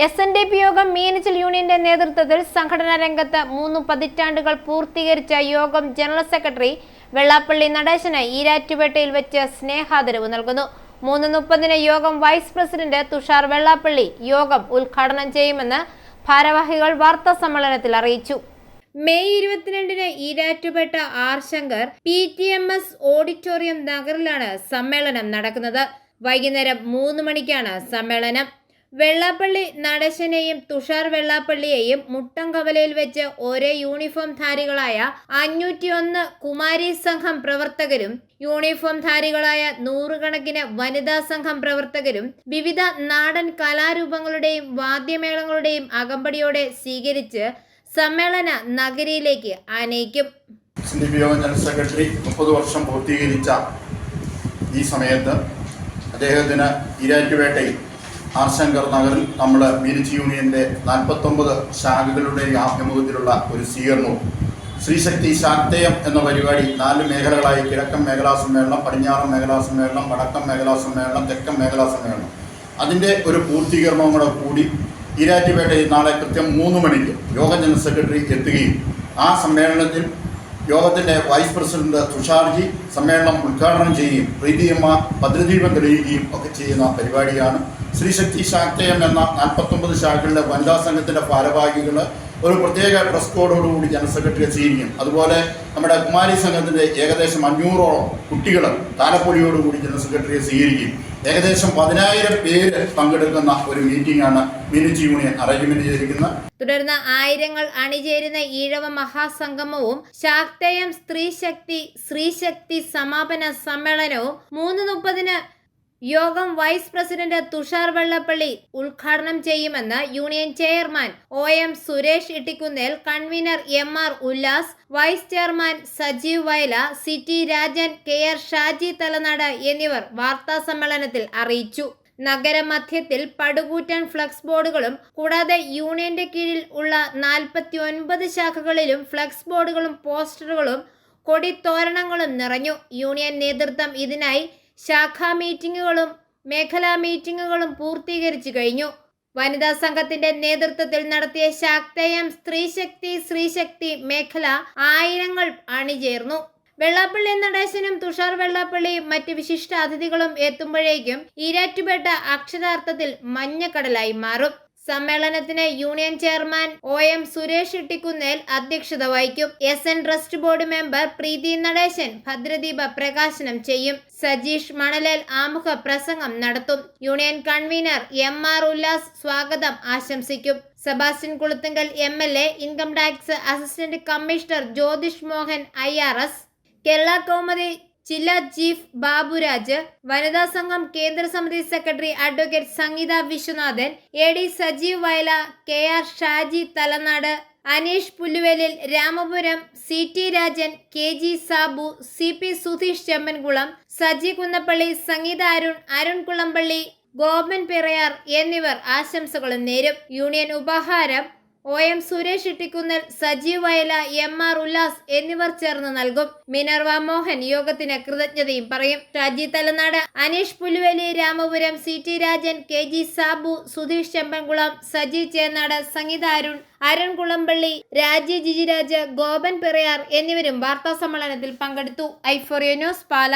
SNDP യോഗം മീനച്ചിൽ യൂണിയന്റെ നേതൃത്വത്തിൽ സംഘടനാ രംഗത്ത് 3 പതിറ്റാണ്ടുകൾ പൂർത്തീകരിച്ച യോഗം ജനറൽ സെക്രട്ടറി വെള്ളാപ്പള്ളി നടേശന് ഈരാറ്റുപേട്ടയിൽ വെച്ച് സ്നേഹാദരവ് നൽകുന്നു. 3:30 യോഗം വൈസ് പ്രസിഡന്റ് തുഷാർ വെള്ളാപ്പള്ളി യോഗം ഉദ്ഘാടനം ചെയ്യുമെന്ന് ഭാരവാഹികൾ വാർത്താ സമ്മേളനത്തിൽ അറിയിച്ചു. May 22 Erattupetta R Shankar PTMS auditorium നഗറിലാണ് സമ്മേളനം നടക്കുന്നത്. വൈകുന്നേരം 3 മണിക്കാണ് സമ്മേളനം. വെള്ളാപ്പള്ളി നടേശനെയും തുഷാർ വെള്ളാപ്പള്ളിയെയും മുട്ടംകവലയിൽ വെച്ച് ഒരേ യൂണിഫോം ധാരികളായ 501 കുമാരി സംഘം പ്രവർത്തകരും യൂണിഫോം ധാരികളായ 100 കണക്കിന് വനിതാ സംഘം പ്രവർത്തകരും വിവിധ നാടൻ കലാരൂപങ്ങളുടെയും വാദ്യമേളങ്ങളുടെയും അകമ്പടിയോടെ സ്വീകരിച്ച് സമ്മേളന നഗരിയിലേക്ക് ആനയിക്കും. ജനറൽ സെക്രട്ടറി 30 വർഷം പൂർത്തീകരിച്ച ഈ സമയത്ത് അദ്ദേഹത്തിന് ഈരാറ്റുപേട്ടയിൽ ആർ ശങ്കർ നഗറിൽ നമ്മൾ മീനച്ചിൽ യൂണിയൻ്റെ 49 ശാഖകളുടെ ആഭിമുഖ്യത്തിലുള്ള ഒരു സ്വീകരണവും ശ്രീശക്തി ശാക്തേയം എന്ന പരിപാടി 4 മേഖലകളായി കിഴക്കൻ മേഖലാ സമ്മേളനം, പടിഞ്ഞാറൻ മേഖലാ സമ്മേളനം, വടക്കൻ മേഖലാ സമ്മേളനം, തെക്കൻ മേഖലാ സമ്മേളനം, അതിൻ്റെ ഒരു പൂർത്തീകരണവും കൂടെ കൂടി ഈരാറ്റുപേട്ടയിൽ നാളെ കൃത്യം 3 മണിക്ക് യോഗം ജനറൽ സെക്രട്ടറി എത്തുകയും ആ സമ്മേളനത്തിൽ യോഗത്തിൻ്റെ വൈസ് പ്രസിഡന്റ് തുഷാർജി സമ്മേളനം ഉദ്ഘാടനം ചെയ്യുകയും പ്രീതിയമ്മ ഭദ്രദീപം തെളിയിക്കുകയും ഒക്കെ ചെയ്യുന്ന പരിപാടിയാണ്. ശ്രീശക്തി ശാക്തേയം എന്ന 49 ശാഖകളുടെ വനിതാ സംഘത്തിൻ്റെ ഭാരവാഹികൾ ഒരു പ്രത്യേക ഡ്രസ് കോഡോടുകൂടി ജനറൽ സെക്രട്ടറിയെ സ്വീകരിക്കും. അതുപോലെ നമ്മുടെ കുമാരി സംഘത്തിൻ്റെ ഏകദേശം 500ഓളം കുട്ടികൾ താലപ്പൊലിയോടുകൂടി ജനറൽ സെക്രട്ടറിയെ സ്വീകരിക്കും. ഏകദേശം 10,000 പേര് പങ്കെടുക്കുന്ന ഒരു മീറ്റിംഗാണ് മീനച്ചിൽ യൂണിയൻ അറേഞ്ച്മെന്റ് ചെയ്തിരിക്കുന്നത്. തുടർന്ന് ആയിരങ്ങൾ അണിചേരുന്ന ഈഴവ മഹാസംഗമവും ശാക്തേയം സ്ത്രീശക്തി സമാപന സമ്മേളനവും 3:30 യോഗം വൈസ് പ്രസിഡന്റ് തുഷാർ വെള്ളാപ്പള്ളി ഉദ്ഘാടനം ചെയ്യുമെന്ന് union chairman OM Suresh Ittikkunnel, convener MR Ullas, vice chairman Sajeev Vayala, CT Rajan, KR Shaji Thalanad എന്നിവർ വാർത്താ സമ്മേളനത്തിൽ അറിയിച്ചു. നഗരമധ്യത്തിൽ പടുകൂറ്റൻ ഫ്ലക്സ് ബോർഡുകളും കൂടാതെ യൂണിയന്റെ കീഴിൽ ഉള്ള 49 ശാഖകളിലും ഫ്ലക്സ് ബോർഡുകളും പോസ്റ്ററുകളും കൊടിത്തോരണങ്ങളും നിറഞ്ഞു. യൂണിയൻ നേതൃത്വം ഇതിനായി ശാഖാ മീറ്റിംഗുകളും മേഖലാ മീറ്റിംഗുകളും പൂർത്തീകരിച്ചു കഴിഞ്ഞു. വനിതാ സംഘത്തിന്റെ നേതൃത്വത്തിൽ നടത്തിയ ശാക്തേയം സ്ത്രീശക്തി മേഖല ആയിരങ്ങൾ അണിചേർന്നു. വെള്ളാപ്പള്ളി നടേശനും തുഷാർ വെള്ളാപ്പള്ളിയും മറ്റ് വിശിഷ്ട അതിഥികളും എത്തുമ്പോഴേക്കും ഈരാറ്റുപേട്ട അക്ഷരാർത്ഥത്തിൽ മഞ്ഞക്കടലായി മാറും. സമ്മേളനത്തിന് union chairman OM Suresh Ittikkunnel അധ്യക്ഷത വഹിക്കും. SN ട്രസ്റ്റ് ബോർഡ് മെമ്പർ പ്രീതി നടേശൻ ഭദ്രദീപ പ്രകാശനം ചെയ്യും. സജീഷ് മണലേൽ ആമുഖ പ്രസംഗം നടത്തും. യൂണിയൻ കൺവീനർ MR ഉല്ലാസ് സ്വാഗതം ആശംസിക്കും. Sebastian Kulathunkal MLA, income tax assistant commissioner Jyothish Mohan IRS, Kerala Kaumudi ജില്ലാ ചീഫ് ബാബുരാജ്, വനിതാ സംഘം കേന്ദ്ര സമിതി secretary advocate Sangeetha Viswanathan, AD Sajeev Vayala, KR Shaji Thalanad, Aneesh Pulluvelil, Ramapuram CT Rajan, KG Sabu, CP Sudheesh Chemmankulam, Saji Kunnappally, Sangeetha Arun Kulampally, Gopan Pirayar എന്നിവർ ആശംസകളും നേരും. യൂണിയൻ ഉപഹാരം OM സുരേഷ് ഇട്ടിക്കുന്നൽ, സജീവ് വയല, MR ഉല്ലാസ് എന്നിവർ ചേർന്ന് നൽകും. മിനർവ മോഹൻ യോഗത്തിന് കൃതജ്ഞതയും പറയും. ഷാജി തലനാട്, അനീഷ് പുല്ലുവേലി, രാമപുരം CT രാജൻ, KG സാബു, സുധീഷ് ചെമ്പൻകുളം, സജി ചേന്നാട്, സംഗീത അരുൺ കുളമ്പള്ളി, രാജി ജിജിരാജ്, ഗോപൻ പിറയാർ എന്നിവരും വാർത്താ സമ്മേളനത്തിൽ പങ്കെടുത്തു. i4 ന്യൂസ് പാല.